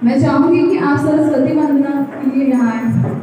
मैं चाहूंगी कि आप सरस्वती वंदना के लिए यहाँ आए।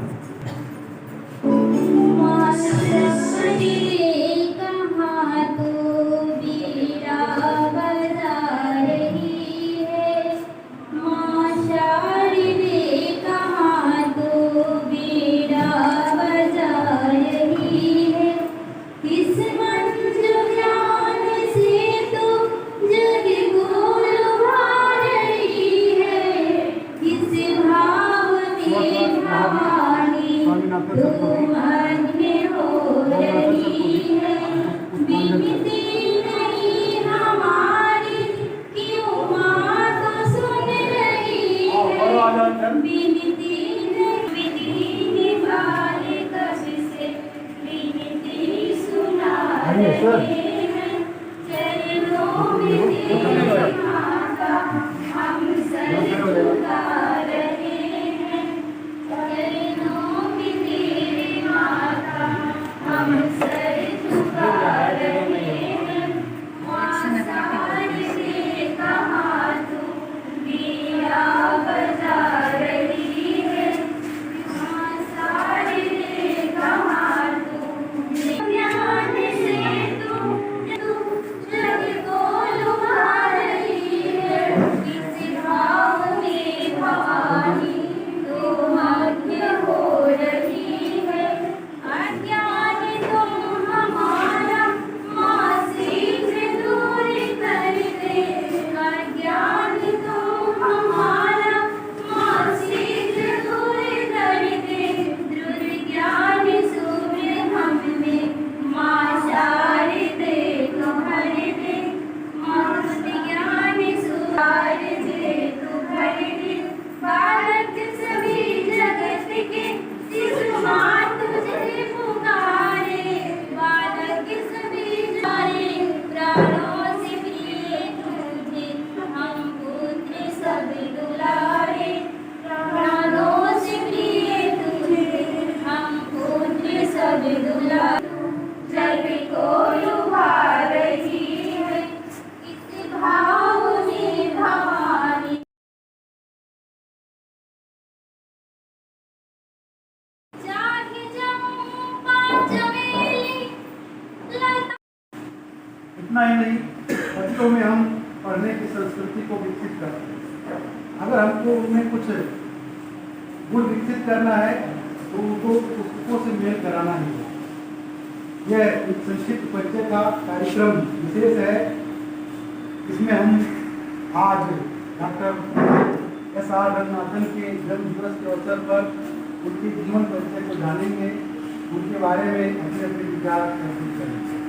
इतना ही नहीं, बच्चों में हम पढ़ने की संस्कृति को विकसित करते हैं। अगर हमको उनमें कुछ गुण विकसित करना है तो उनको पुस्तकों से मेल कराना ही है। यह एक संक्षिप्त परिचय का कार्यक्रम विशेष है। इसमें हम आज डॉक्टर S.R. रंगनाथन के जन्म दिवस के अवसर पर उनके जीवन परिचय को जानेंगे, उनके बारे में अपने अपने विचार प्रस्तुत करेंगे।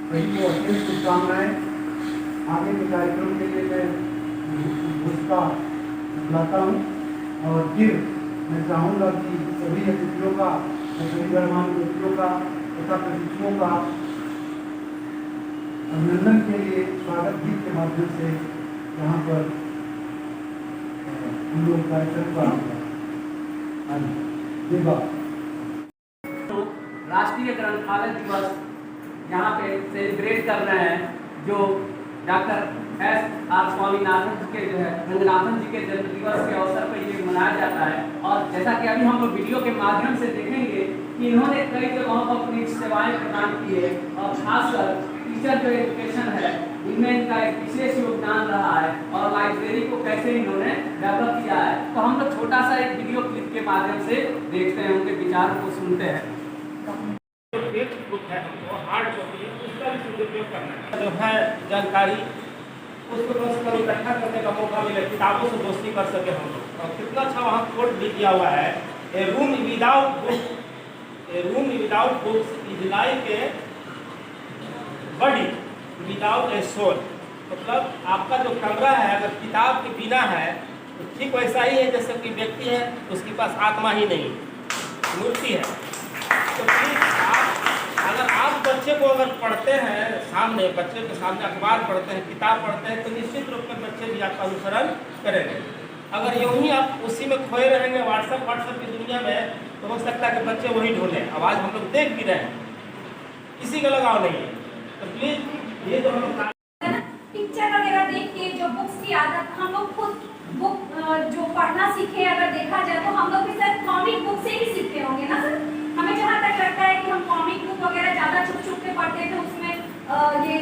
वही को अत्यंत शुभकामनाएं। आगे के कार्यक्रम के लिए मैं उसका बुलाता हूँ और फिर मैं चाहूँगा कि सभी अतिथियों का, सभी गणमान्य व्यक्तियों का तथा प्रशिक्षुओं का अभिनंदन के लिए स्वागत गीत के माध्यम से यहाँ पर हम लोग कार्यक्रम का राष्ट्रीय ग्रंथालय दिवस यहाँ पे सेलिब्रेट कर रहे हैं, जो डॉक्टर S.R. स्वामीनाथन जी के रंगनाथन जी के जन्म दिवस के अवसर पर ये मनाया जाता है। और जैसा कि अभी हम लोग वीडियो के माध्यम से देखेंगे कि इन्होंने कई जगहों पर अपनी सेवाएं प्रदान की है और खासकर टीचर जो एजुकेशन है इनमें इनका एक विशेष योगदान रहा है और लाइब्रेरी को कैसे इन्होंने डेवलप किया है। तो हम लोग छोटा सा एक वीडियो क्लिप के माध्यम से देखते हैं, उनके विचारों को सुनते हैं। बुक है वो हार्ड कॉपी है, उसका भी सदुपयोग करना है। जो है जानकारी उसको बस कभी इकट्ठा करने का मौका मिले, किताबों से दोस्ती कर सके हम लोग। और कितना अच्छा वहाँ कोड भी किया हुआ है, a room without books is like a body without a soul. मतलब आपका जो कमरा है अगर किताब के बिना है तो ठीक वैसा ही है जैसे कि व्यक्ति है उसके पास आत्मा ही नहीं, मूर्ति है। तो प्लीज अगर आप बच्चे को अगर पढ़ते हैं, सामने बच्चे के सामने अखबार पढ़ते हैं, किताब पढ़ते हैं, तो निश्चित रूप में बच्चे भी आपका अनुसरण करेंगे। अगर यूँ ही आप उसी में खोए रहेंगे व्हाट्सएप की दुनिया में, तो हो सकता है कि बच्चे वही ढूंढें। आवाज़ हम लोग देख भी रहे हैं, किसी का लगाव नहीं है। तो प्लीज ये जो हम लोग पिक्चर वगैरह देख के जो बुक्स की आदत हम लोग खुद बुक जो पढ़ना सीखे, अगर देखा जाए तो हम लोग भी सर कॉमिक बुक से ही सीखते होंगे ना सर। हमें जहाँ तक लगता है कि हम कॉमिक बुक वगैरह ज़्यादा छुप छुप के पढ़ते थे, उसमें ये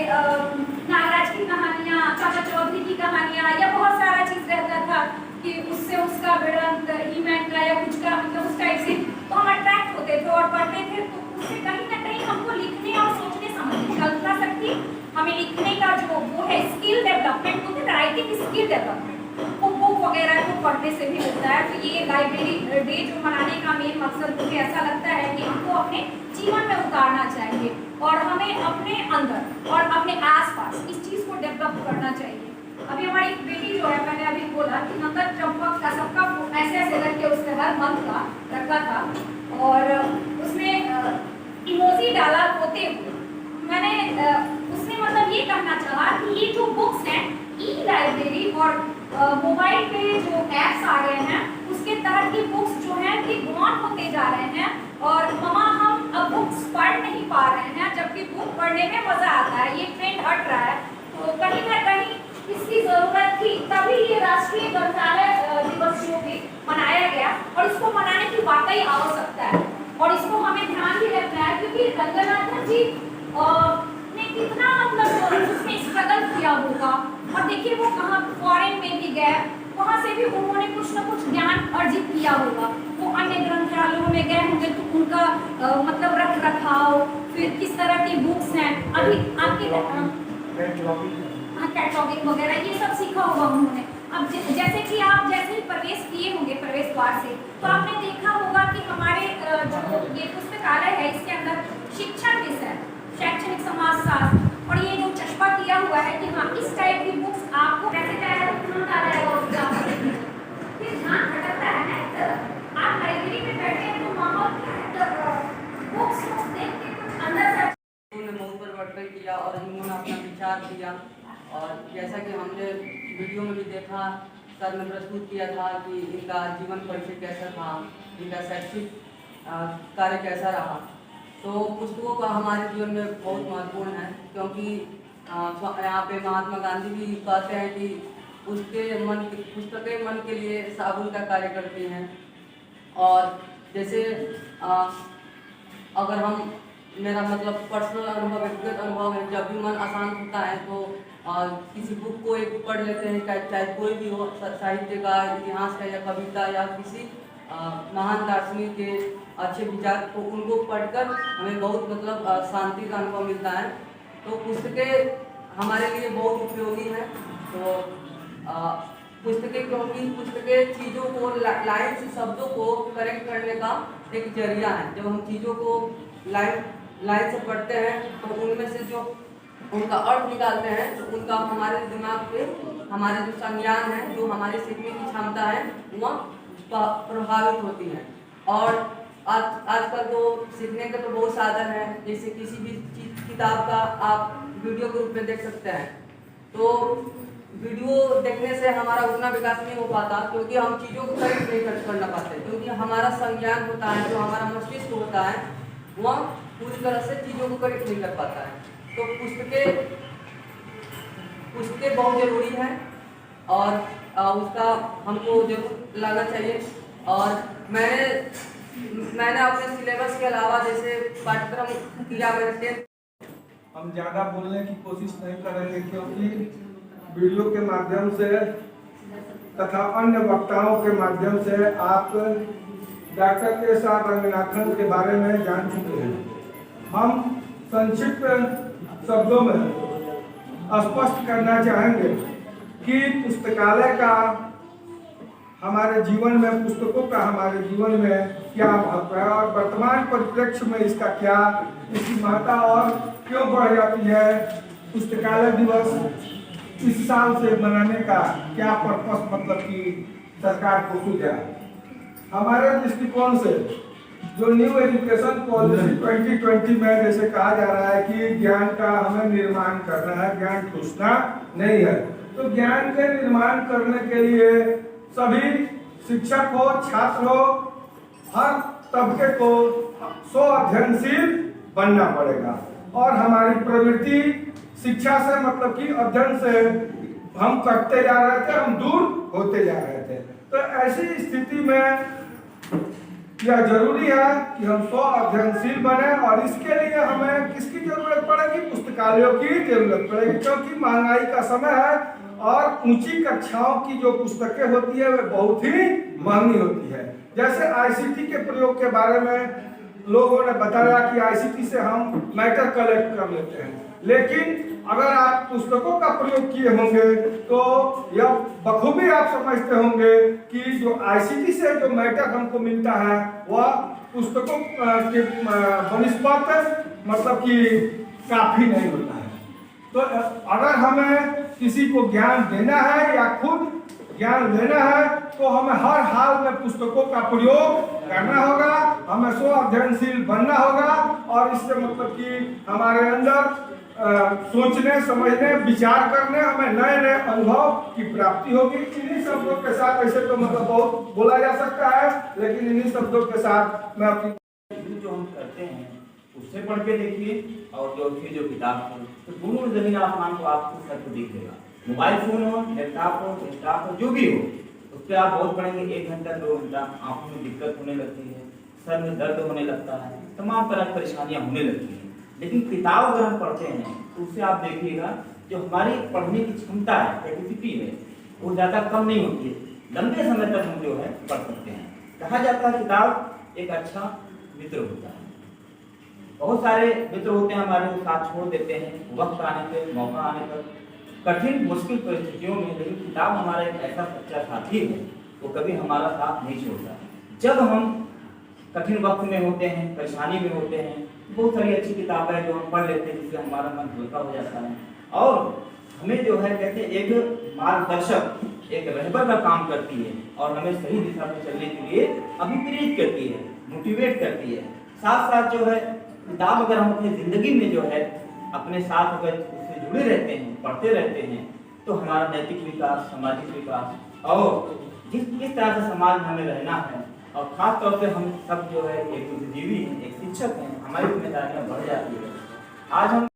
नागराज की कहानियाँ, चाचा चौधरी की कहानियाँ या बहुत सारा चीज़ रहता था कि उससे उसका भिड़ंत ईमैन का या कुछ का मतलब उस टाइप से, तो हम अट्रैक्ट होते थे और पढ़ते थे। तो उससे कहीं ना कहीं हमको लिखने और सोचने समझने कल्पना शक्ति, हमें लिखने का जो वो है स्किल डेवलपमेंट होती है, राइटिंग स्किल डेवलपमेंट, वो बुक वगैरह को पढ़ने से भी होता है। तो ये लाइब्रेरी डे जो मनाने का मेन मकसद मुझे ऐसा लगता है कि हमको अपने जीवन में उतारना चाहिए और हमें अपने अंदर और अपने आसपास इस चीज़ को डेवलप करना चाहिए। अभी हमारी एक बेटी जो है, मैंने अभी बोला कि नंदन चंपक का सबका ऐसे ऐसे करके उसने हर मंथ का रखा था और उसने इमोजी डाला रोते हुए। मैंने उसने मतलब ये कहना चाहा कि ये जो बुक्स हैं, ई लाइब्रेरी और मोबाइल पे जो ऐप्स आ गए हैं उसके तहत ये बुक्स जो हैं कि गौन होते जा रहे हैं और ममा हम अब बुक्स पढ़ नहीं पा रहे हैं, जबकि बुक पढ़ने में मजा आता है, ये ट्रेंड हट रहा है। तो कहीं ना कहीं इसकी जरूरत थी, तभी ये राष्ट्रीय ग्रंथालय दिवस जो भी मनाया गया और इसको मनाने की वाकई आवश्यकता है और इसको हमें ध्यान भी रखना है क्योंकि रंगनाथन जी ने कितना मतलब उसमें स्ट्रगल किया होगा। और देखिए वो कहाँ फॉरेन में भी गए, वहाँ से भी उन्होंने कुछ ना कुछ ज्ञान अर्जित किया होगा। वो अन्य ग्रंथालयों में गए होंगे तो उनका मतलब रख रखाव, फिर किस तरह की बुक्स हैं, अभी आपके कैटलॉगिंग वगैरह ये सब सीखा होगा उन्होंने। अब जैसे कि आप जैसे ही प्रवेश किए होंगे प्रवेश द्वार से, तो आपने देखा होगा कि हमारे जो ये पुस्तकालय है इसके अंदर शिक्षण विषय, शैक्षणिक समाजशास्त्र और ये जो चश्मा किया हुआ है कि हाँ इस टाइप की बुक्स आपको कैसे जाएगा तो ध्यान आ जाएगा उसका, फिर ध्यान भटकता है ना। आप लाइब्रेरी में बैठे हैं तो माहौल बुक्स देख के कुछ अंदर से उन्होंने बहुत परिवर्तन किया और उन्होंने अपना विचार दिया। और जैसा कि हमने वीडियो में भी देखा, सर ने प्रस्तुत किया था कि इनका जीवन परिचय कैसा था, इनका शैक्षिक कार्य कैसा रहा। तो पुस्तकों का हमारे जीवन में बहुत महत्वपूर्ण है क्योंकि यहाँ पे महात्मा गांधी भी कहते हैं कि पुस्तकें मन के लिए साबुन का कार्य करती हैं। और जैसे अगर हम मेरा मतलब पर्सनल अनुभव, व्यक्तिगत अनुभव है, जब भी मन अशांत होता है तो किसी बुक को एक पढ़ लेते हैं, चाहे कोई भी हो, साहित्य का, इतिहास का या कविता या किसी महान दार्शनिक के अच्छे विचार को उनको पढ़कर हमें बहुत मतलब शांति का अनुभव मिलता है। तो पुस्तकें हमारे लिए बहुत उपयोगी हैं। तो पुस्तकें क्योंकि पुस्तकें चीज़ों को लाइन से शब्दों को करेक्ट करने का एक जरिया है। जब हम चीज़ों को लाइन से पढ़ते हैं तो उनमें से जो उनका अर्थ निकालते हैं तो उनका हमारे दिमाग पे हमारे जो संज्ञान है, जो हमारी सीखने की क्षमता है वह प्रभावित होती है। और आजकल तो सीखने के तो बहुत साधन है, जैसे किसी भी किताब का आप वीडियो के रूप में देख सकते हैं। तो वीडियो देखने से हमारा उतना विकास नहीं हो पाता क्योंकि हम चीज़ों को करेक्ट नहीं करना पाते, क्योंकि हमारा संज्ञान होता है, जो हमारा मस्तिष्क होता है वह पूरी तरह से चीज़ों को करेक्ट नहीं कर पाता है। तो पुस्तकें बहुत ज़रूरी है और उसका हमको जरूर लाना चाहिए। और मैंने अपने सिलेबस के अलावा जैसे पाठ्यक्रम किया मैंने। हम ज़्यादा बोलने की कोशिश नहीं करेंगे क्योंकि वीडियो के माध्यम से तथा अन्य वक्ताओं के माध्यम से आप डॉक्टर एस.आर. रंगनाथन के बारे में जान चुके हैं। हम संक्षिप्त शब्दों में स्पष्ट करना चाहेंगे कि पुस्तकालय का हमारे जीवन में, पुस्तकों का हमारे जीवन में क्या महत्व है और वर्तमान परिप्रेक्ष्य में इसका क्या, इसकी महत्ता और क्यों बढ़ जाती है। पुस्तकालय दिवस इस साल से मनाने का क्या पर्पस, मतलब कि सरकार को सूझा। हमारे दृष्टिकोण से जो न्यू एजुकेशन पॉलिसी 2020 में जैसे कहा जा रहा है कि ज्ञान का हमें निर्माण करना है, ज्ञान ठूसना नहीं है, तो ज्ञान के निर्माण करने के लिए सभी शिक्षक हो, छात्र हो, हर तबके को स्व अध्ययनशील बनना पड़ेगा। और हमारी प्रवृत्ति शिक्षा से, मतलब कि अध्ययन से हम करते जा रहे थे, हम दूर होते जा रहे थे। तो ऐसी स्थिति में यह जरूरी है कि हम स्व अध्ययनशील बने, और इसके लिए हमें किसकी जरूरत पड़ेगी? पुस्तकालयों की जरूरत पड़ेगी, क्योंकि महंगाई का समय है और ऊंची कक्षाओं की जो पुस्तकें होती है वे बहुत ही महंगी होती है। जैसे आईसीटी के प्रयोग के बारे में लोगों ने बताया कि आईसीटी से हम मैटर कलेक्ट कर लेते हैं, लेकिन अगर आप पुस्तकों का प्रयोग किए होंगे तो यह बखूबी आप समझते होंगे कि जो आईसीटी से जो मैटर हमको मिलता है वह पुस्तकों के बनिस्पत मतलब कि काफी नहीं होता है। तो अगर हमें किसी को ज्ञान देना है या खुद ज्ञान लेना है तो हमें हर हाल में पुस्तकों का प्रयोग करना होगा, हमें स्व अध्ययनशील बनना होगा, और इससे मतलब कि हमारे अंदर सोचने समझने विचार करने हमें नए नए अनुभव की प्राप्ति होगी। इन्हीं शब्दों के साथ वैसे तो मतलब बहुत बोला जा सकता है, लेकिन इन्हीं शब्दों के साथ मैं अपनी जो हम करते हैं उससे पढ़ के देखिए, और जो फिर जो किताब हो तो दोनों में जमीन आसमान को आपको सर को दिख लेगा। मोबाइल फोन हो, लैपटॉप हो, डेस्कटॉप हो, जो भी हो, उस पर आप बहुत पढ़ेंगे 1 घंटा 2 घंटा, आंखों में दिक्कत होने लगती है, सर में दर्द होने लगता है, तमाम तरह की परेशानियां होने लगती हैं। लेकिन किताब अगर हम पढ़ते हैं तो उससे आप देखिएगा जो हमारी पढ़ने की क्षमता है, कैपेसिटी है, वो ज़्यादा कम नहीं होती है, लंबे समय तक हम जो है पढ़ सकते हैं। कहा जाता है किताब एक अच्छा मित्र होता है। बहुत सारे मित्र होते हैं हमारे, वो साथ छोड़ देते हैं वक्त आने पर, मौका आने पर, कठिन मुश्किल परिस्थितियों में, लेकिन किताब हमारा एक ऐसा सच्चा साथी है, वो कभी हमारा साथ नहीं छोड़ता। जब हम कठिन वक्त में होते हैं, परेशानी में होते हैं, बहुत सारी अच्छी किताबें हैं जो हम पढ़ लेते हैं, जिससे हमारा मन हल्का हो जाता है, और हमें जो है कहते हैं एक मार्गदर्शक, एक रहबर का काम करती है, और हमें सही दिशा में चलने के लिए अभिप्रेरित करती है, मोटिवेट करती है। साथ साथ जो है किताब अगर हम अपनी जिंदगी में जो है अपने साथ अगर उससे जुड़े रहते हैं, पढ़ते रहते हैं, तो हमारा नैतिक विकास, सामाजिक विकास, और किस तरह से समाज में हमें रहना है, और खास तौर से हम सब जो है एक बुद्धिजीवी हैं, एक शिक्षक हैं, हमारी जिम्मेदारियां बढ़ जाती है। आज हम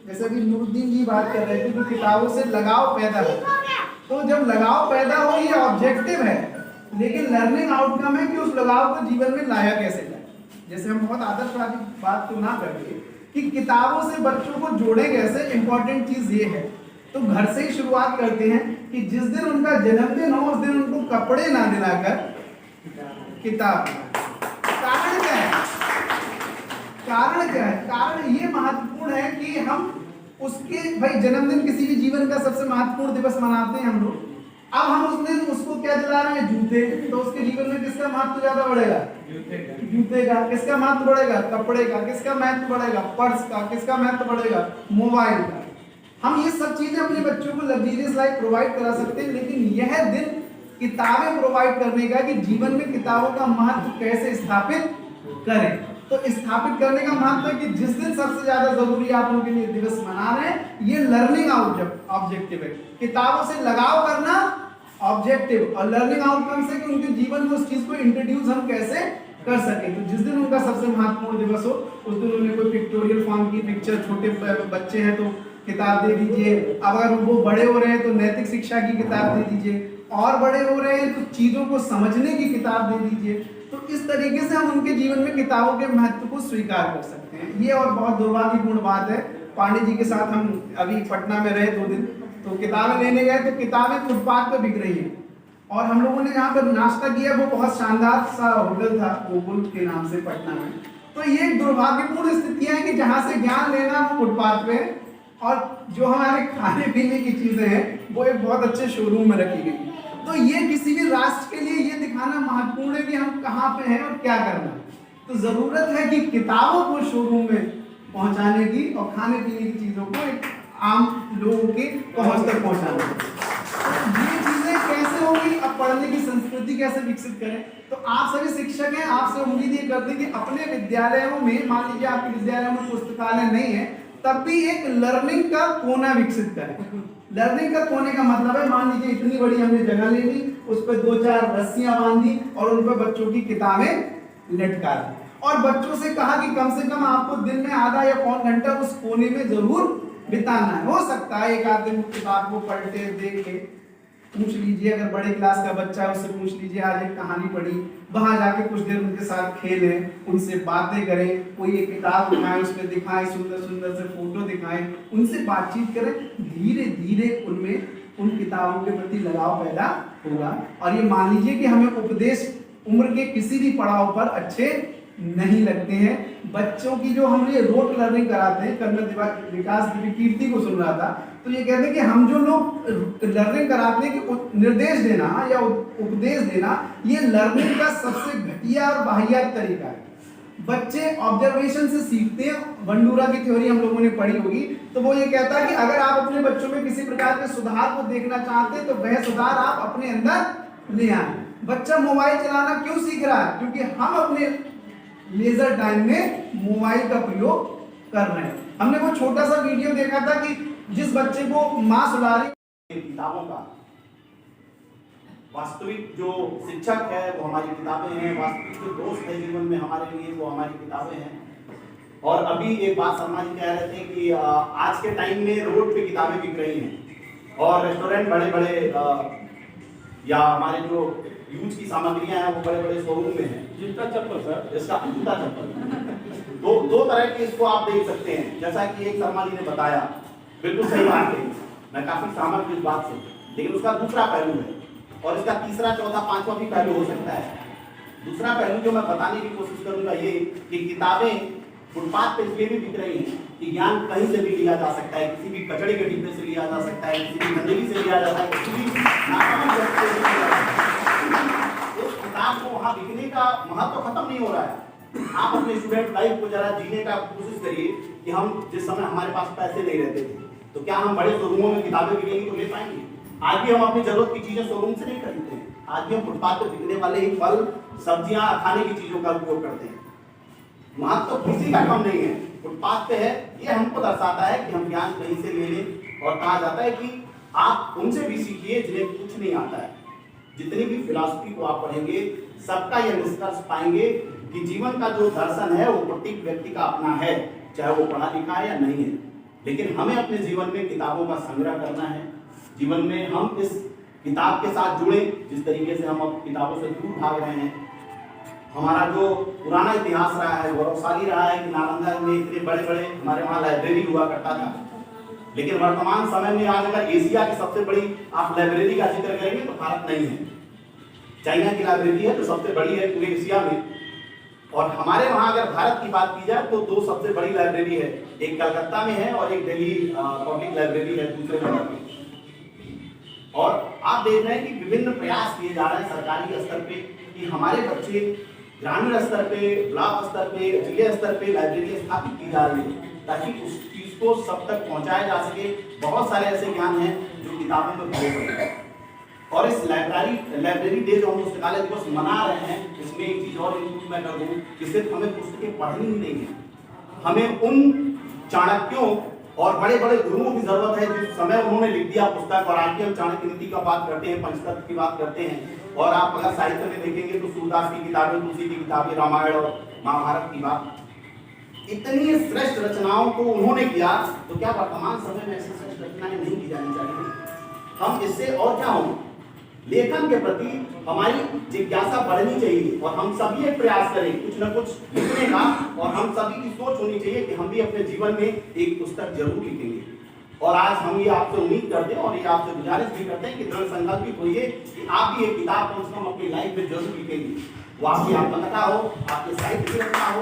जैसे अभी नूरुद्दीन जी बात कर रहे थे कि किताबों से लगाव पैदा हो, तो जब लगाव पैदा हो ये ऑब्जेक्टिव है, लेकिन लर्निंग आउटकम है कि उस लगाव को जीवन में लाया कैसे जाए। जैसे हम बहुत आदर्शवादी बात तो ना करके कि किताबों से बच्चों को जोड़े कैसे, इंपॉर्टेंट चीज ये है। तो घर से ही शुरुआत करते हैं कि जिस दिन उनका जन्मदिन हो उस दिन उनको कपड़े ना दिलाकर किताब। कारण क्या है? कारण क्या है? कारण ये महत्वपूर्ण है कि हम उसके भाई जन्मदिन किसी भी जीवन का सबसे महत्वपूर्ण दिवस मनाते हैं हम लोग। अब हम उस दिन उसको क्या दिला रहे हैं? जूते। तो उसके जीवन में किसका महत्व ज्यादा बढ़ेगा? जूते का। किसका महत्व बढ़ेगा? कपड़े का। किसका महत्व बढ़ेगा? पर्स का। किसका महत्व बढ़ेगा? मोबाइल का। हम ये सब चीजें अपने बच्चों को लग्जरियस लाइफ प्रोवाइड करा सकते हैं, लेकिन यह दिन किताबें प्रोवाइड करने का कि जीवन में किताबों का महत्व कैसे स्थापित करें। तो स्थापित करने का महत्व है कि जिस दिन सबसे ज्यादा जरूरी आप उनके लिए दिवस मना रहे हैं, ये लर्निंग ऑब्जेक्टिव है। किताबों से लगाव करना ऑब्जेक्टिव, और लर्निंग आउटकम से कि उनके जीवन में उस चीज को इंट्रोड्यूस हम कैसे कर सके। तो जिस दिन उनका सबसे महत्वपूर्ण दिवस हो उस दिन उन्हें कोई पिक्टोरियल फॉर्म की पिक्चर, छोटे बच्चे हैं तो किताब दे दीजिए। अब अगर वो बड़े हो रहे हैं तो नैतिक शिक्षा की किताब दे दीजिए, और बड़े हो रहे हैं तो चीजों को समझने की किताब दे दीजिए। तो इस तरीके से हम उनके जीवन में किताबों के महत्व को स्वीकार कर सकते हैं। ये और बहुत दुर्भाग्यपूर्ण बात है, पांडे जी के साथ हम अभी पटना में रहे 2 दिन, तो किताबें लेने गए तो किताबें फुटपाथ पे बिक रही हैं, और हम लोगों ने जहाँ पर नाश्ता किया वो बहुत शानदार सा होटल था, गोकुल के नाम से पटना में। तो ये दुर्भाग्यपूर्ण स्थितियां हैं कि जहाँ से ज्ञान लेना वो फुटपाथ पे, और जो हमारे खाने पीने की चीजें हैं वो एक बहुत अच्छे शोरूम में रखी गई। तो ये किसी भी राष्ट्र के लिए ये दिखाना महत्वपूर्ण है कि हम कहाँ पे हैं और क्या करना है। तो जरूरत है कि किताबों को शोरूम में पहुंचाने की और खाने पीने की चीजों को एक आम लोगों के पहुंच तक पहुंचाने की। तो ये चीजें कैसे होगी? अब पढ़ने की संस्कृति कैसे विकसित करें? तो आप सभी शिक्षक हैं, आपसे उम्मीद ये करते हैं कि अपने विद्यालयों में, मान लीजिए आपके विद्यालयों में पुस्तकालय नहीं है, तब भी एक लर्निंग का कोना विकसित करें। लर्निंग का कोने का मतलब है, मान लीजिए इतनी बड़ी हमने जगह ले ली, उस पर 2-4 रस्सियां बांधी और उन पर बच्चों की किताबें लटका दी, और बच्चों से कहा कि कम से कम आपको दिन में आधा या पौन घंटा उस कोने में जरूर बिताना है। हो सकता है एक आध दिन किताब को पलटे देखे, पूछ लीजिए, अगर बड़े क्लास का बच्चा है उससे पूछ लीजिए आज एक कहानी पढ़ी, वहां जाके कुछ देर उनके साथ खेलें, उनसे बातें करें, कोई एक किताब दिखाएं, उसमें दिखाएं, सुंदर सुंदर से फोटो दिखाएं, उनसे बातचीत करें। धीरे धीरे उनमें उन किताबों के प्रति लगाव पैदा होगा। और ये मान लीजिए कि हमें उपदेश उम्र के किसी भी पड़ाव पर अच्छे नहीं लगते हैं। बच्चों की जो हम ये रोट लर्निंग कराते हैं, कर्नल विकास देवी कीर्ति को सुन रहा था, तो ये कहते हैं कि हम जो लोग लर्निंग कराते हैं कि निर्देश देना या उपदेश देना, ये लर्निंग का सबसे घटिया और वाहियात तरीका है। बच्चे ऑब्जर्वेशन से सीखते हैं। बंडूरा की थ्योरी हम लोगों ने पढ़ी होगी, तो वो ये कहता है कि अगर आप अपने बच्चों में किसी प्रकार के सुधार को देखना चाहते हैं तो वह सुधार आप अपने अंदर ले आए। बच्चा मोबाइल चलाना क्यों सीख रहा है? क्योंकि हम अपने लेजर टाइम में मोबाइल का प्रयोग कर रहे हैं। हमने वो छोटा सा वीडियो देखा था कि जिस बच्चे को मां सुला रही, किताबों का वास्तविक जो शिक्षक है वो हमारी किताबें हैं, वास्तविक जो दोस्त है जीवन में हमारे लिए वो हमारी किताबें हैं। और अभी एक बात शर्मा जी कह रहे थे कि आज के टाइम में रोड पे किताबें बिक रही हैं और रेस्टोरेंट बड़े बड़े या हमारे जो यूज की सामग्रियां हैं वो बड़े बड़े शोरूम में हैं। जूता चप्पल सर, इसका जूता चप्पल दो तरह के इसको आप देख सकते हैं। जैसा कि एक शर्मा जी ने बताया, बिल्कुल सही बात है, मैं काफी सहमत हूं इस बात से, लेकिन उसका दूसरा पहलू है और इसका तीसरा चौथा पांचवा भी पहलू हो सकता है। दूसरा पहलू जो मैं बताने की कोशिश करूंगा ये कि किताबें फुटपाथ पे इसलिए भी बिक रही हैं कि ज्ञान कहीं से भी लिया जा सकता है, किसी भी कचड़े के डिब्बे से लिया जा सकता है, किसी भी गंदगी से लिया जा सकता है, किसी भी नाकाम व्यक्ति से लिया जा सकता है। उस किताब को वहाँ बिकने का महत्व खत्म नहीं हो रहा है। आप अपने स्टूडेंट लाइफ को जरा जीने का कोशिश करिए कि हम जिस समय हमारे पास पैसे नहीं रहते थे तो क्या हम बड़े शोरूमों में किताबें बिकेंगी तो ले पाएंगे? आज भी हम अपनी जरूरत की चीजें शोरूम से नहीं खरीदते हैं। आज भी हम फुटपाथ पर बिकने वाले ही फल, सब्जियां, खाने की चीजों का उपयोग करते हैं। महत्व तो किसी का कम नहीं है, फुटपाथ पे है। ये हमको दर्शाता है कि हम ज्ञान कहीं से ले लें और कहा जाता है कि आप उनसे भी सीखिए जिन्हें कुछ नहीं आता है। जितनी भी फिलॉसफी को आप पढ़ेंगे सबका यह निष्कर्ष पाएंगे कि जीवन का जो दर्शन है वो प्रत्येक व्यक्ति का अपना है, चाहे वो पढ़ा लिखा है या नहीं है। लेकिन हमें अपने जीवन में किताबों का संग्रह करना है। जीवन में हम इस किताब के साथ जुड़े। जिस तरीके से हम अब किताबों से दूर भाग रहे हैं, हमारा जो पुराना इतिहास रहा है, गौरवशाली रहा है कि नालंदा में इतने बड़े बड़े हमारे वहाँ लाइब्रेरी हुआ करता था। लेकिन वर्तमान समय में आज अगर एशिया की सबसे बड़ी आप लाइब्रेरी का जिक्र करेंगे तो भारत नहीं है। चाइना की लाइब्रेरी है जो सबसे बड़ी है पूरे एशिया में, और हमारे वहाँ अगर भारत की बात की जाए तो दो सबसे बड़ी लाइब्रेरी है, एक कलकत्ता में है और एक दिल्ली पब्लिक लाइब्रेरी है दूसरे नंबर पे। और आप देख रहे हैं कि विभिन्न प्रयास किए जा रहे हैं सरकारी स्तर पे कि हमारे बच्चे ग्रामीण स्तर पे, ब्लॉक स्तर पे, जिले स्तर पे लाइब्रेरी स्थापित की जा रही है ताकि उस चीज को सब तक पहुंचाया जा सके। बहुत सारे ऐसे ज्ञान हैं जो किताबों में भरे पड़े हैं। और इस लाइब्रेरी डे जो हम पुस्तकालय दिवस मना रहे हैं, इसमें एक चीज और इंक्लूड मैं कर दूं कि सिर्फ हमें पुस्तकें पढ़नी ही नहीं है, हमें उन चाणक्यों और बड़े बड़े गुरुओं की जरूरत है जिस समय उन्होंने लिख दिया पुस्तक। और आज हम चाणक्य नीति का बात करते हैं, पंचतत्व की बात करते हैं, और आप अगर साहित्य में देखेंगे तो सूरदास की किताबें, तुलसी की किताबें, रामायण और महाभारत की बात, इतनी श्रेष्ठ रचनाओं को उन्होंने किया, तो क्या वर्तमान समय में ऐसी श्रेष्ठ रचनाएं नहीं की जानी चाहिए? हम इससे और क्या हों, लेखन के प्रति हमारी जिज्ञासा बढ़नी चाहिए और हम सभी एक प्रयास करें कुछ न कुछ लिखने का। और हम सभी की सोच होनी चाहिए कि हम भी अपने जीवन में एक पुस्तक जरूर लिखेंगे। और आज हम ये आपसे उम्मीद करते हैं और ये आपसे गुजारिश भी करते हैं कि दृढ़ संकल्पित होइए कि आप भी एक किताब कम से कम अपनी लाइफ में जरूर लिखेंगे। वो आपकी आत्मकथा हो, आपके साहित्य की रचना हो,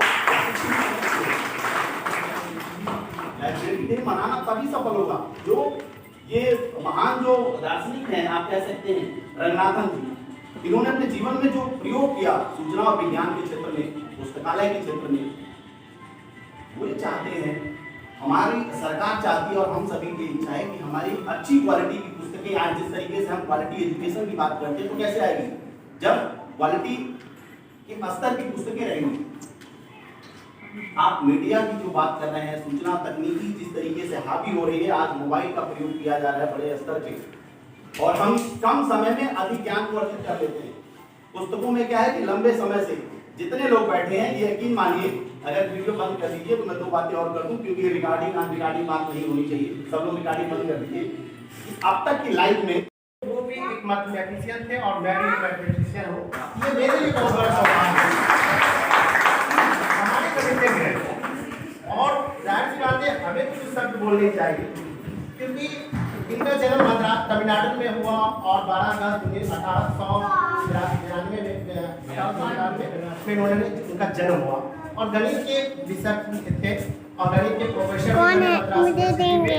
लाइब्रेरी डे मनाना तभी सफल होगा जो ये महान जो दार्शनिक हैं, आप कह सकते हैं रंगनाथन जी, इन्होंने अपने जीवन में जो प्रयोग किया सूचना और विज्ञान के क्षेत्र में, पुस्तकालय के क्षेत्र में, वो ये चाहते हैं, हमारी सरकार चाहती है और हम सभी की इच्छा है कि हमारी अच्छी क्वालिटी की पुस्तकें आए। जिस तरीके से हम क्वालिटी एजुकेशन की बात करते हैं तो कैसे आएगी? जब क्वालिटी के स्तर की पुस्तकें रहेंगी। आप मीडिया की जो बात कर रहे हैं, सूचना तकनीकी जिस तरीके से हावी हो रही है, आज मोबाइल का प्रयोग किया जा रहा है बड़े स्तर पे, और हम कम समय में अधिक ज्ञान को अर्जित कर लेते हैं। पुस्तकों में क्या है कि लंबे समय से जितने लोग बैठे हैं, ये यकीन मानिए, अगर वीडियो बंद कर दीजिए तो मैं दो बातें और कर दूं क्योंकि रिकॉर्डिंग अनरिकॉर्डिंग बात नहीं होनी चाहिए। सब लोग रिकॉर्डिंग बंद कर दीजिए। अब तक की लाइफ में वो भी एक मैथमेटिशियन थे और मैं भी मैथमेटिशियन हूँ। ये मेरे लिए बहुत बड़ा सौभाग्य है। हमारे कमिटे में और जाहिर सी बात है हमें कुछ शब्द बोलने चाहिए, क्योंकि इनका जन्म मद्रास तमिलनाडु में हुआ और 12 अगस्त 1893 में इन्होंने उनका जन्म हुआ और गणित के विषय थे और गणित के प्रोफेसर कौन है? मुझे देंगे।